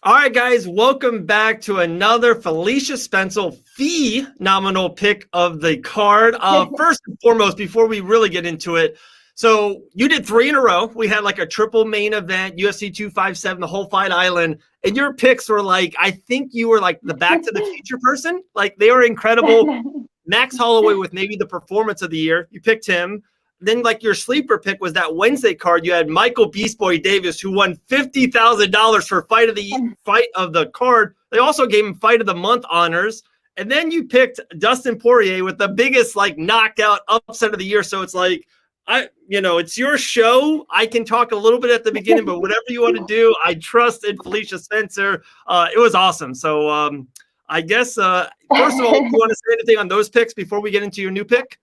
All right, guys, welcome back to another Felicia Spencel phenomenal pick of the card. First and foremost, before we really get into it, so you did 3 in a row. We had like a triple main event, UFC 257, the whole Fight Island, and your picks were like, I think you were like the Back to the Future person. Like they were incredible. Max Holloway with maybe the performance of the year. You picked him. Then, like your sleeper pick was that Wednesday card. You had Michael Beast Boy Davis, who won $50,000 for fight of the card. They also gave him fight of the month honors. And then you picked Dustin Poirier with the biggest like knockout upset of the year. So it's like, it's your show. I can talk a little bit at the beginning, but whatever you want to do, I trust in Felicia Spencer. It was awesome. So I guess first of all, do you want to say anything on those picks before we get into your new pick?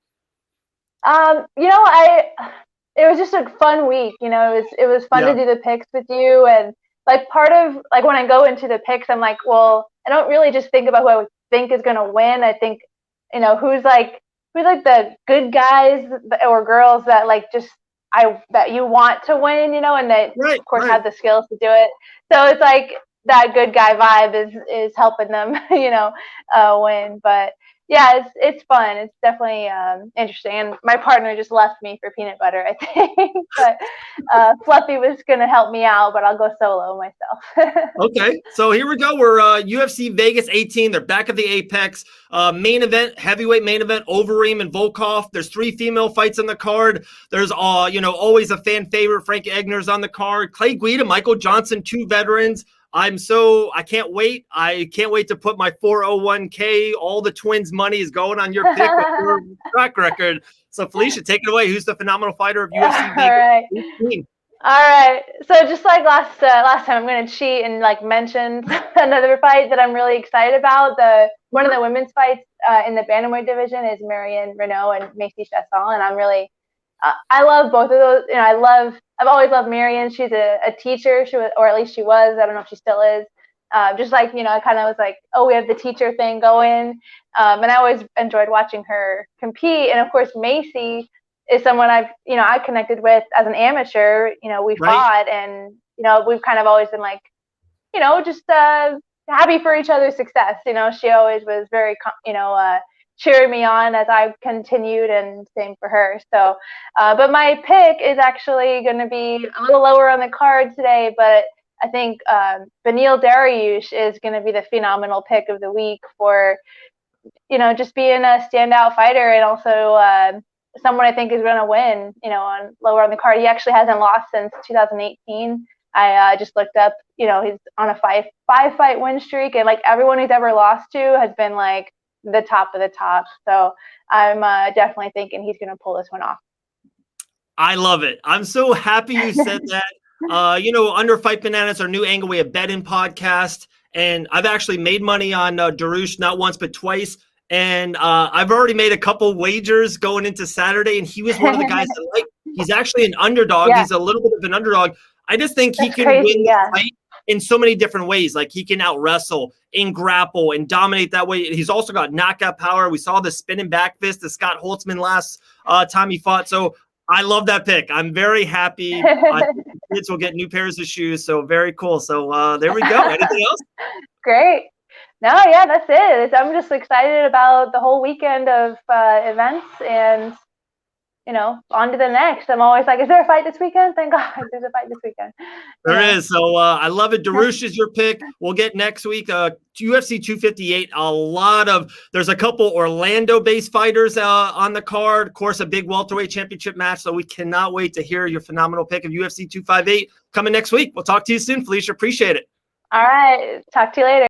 It was just a fun week, it was fun to do the picks with you. And like part of like when I go into the picks, I'm like, well, I don't really just think about who I would think is going to win. I think, who's like the good guys or girls that like that you want to win, and they of course have the skills to do it. So it's like that good guy vibe is helping them, win. But yeah, it's fun. It's definitely interesting. And my partner just left me for peanut butter, I think. But Fluffy was going to help me out, but I'll go solo myself. Okay, so here we go. We're UFC Vegas 18. They're back at the Apex. Main event, heavyweight main event, Overeem and Volkov. There's 3 female fights on the card. There's, always a fan favorite, Frank Egner's on the card. Clay Guida, Michael Johnson, 2 veterans. I can't wait. I can't wait to put my 401k. All the Twins money is going on your pick with your track record. So Felicia, take it away. Who's the phenomenal fighter of UFC Vegas? All right. So just like last time, I'm going to cheat and like mention another fight that I'm really excited about. One of the women's fights in the bantamweight division is Marion Renault and Macy Chasson, and I'm really I love both of those. I've always loved Marion. She's a teacher. She was, or at least she was. I don't know if she still is. Just like, I kind of was like, oh, we have the teacher thing going. And I always enjoyed watching her compete. And of course, Macy is someone I connected with as an amateur. We fought, and, we've kind of always been like, just happy for each other's success. She always was very, cheering me on as I continued, and same for her. So, but my pick is actually going to be a little lower on the card today, but I think Beneil Dariush is going to be the phenomenal pick of the week for, just being a standout fighter, and also someone I think is going to win, on lower on the card. He actually hasn't lost since 2018. I just looked up, he's on a five fight win streak, and like everyone he's ever lost to has been like the top of the top. So I'm definitely thinking he's going to pull this one off. I love it. I'm so happy you said that. Under Fight Bananas, our new angle, we have bet-in podcast, and I've actually made money on Dariush not once but twice. And I've already made a couple wagers going into Saturday, and he was one of the guys that he's actually an underdog. Yeah. He's a little bit of an underdog. I just think he can win the fight in so many different ways. Like he can out wrestle and grapple and dominate that way. He's also got knockout power. We saw the spinning back fist to Scott Holtzman last time he fought. So I love that pick. I'm very happy. Kids will get new pairs of shoes. So very cool. So there we go. Anything else? Great. No, yeah, that's it. I'm just excited about the whole weekend of events, and on to the next. I'm always like, is there a fight this weekend? Thank God there's a fight this weekend. There is. So I love it. Dariush is your pick. We'll get next week. UFC 258. There's a couple Orlando-based fighters on the card. Of course, a big welterweight championship match. So we cannot wait to hear your phenomenal pick of UFC 258 coming next week. We'll talk to you soon, Felicia. Appreciate it. All right. Talk to you later.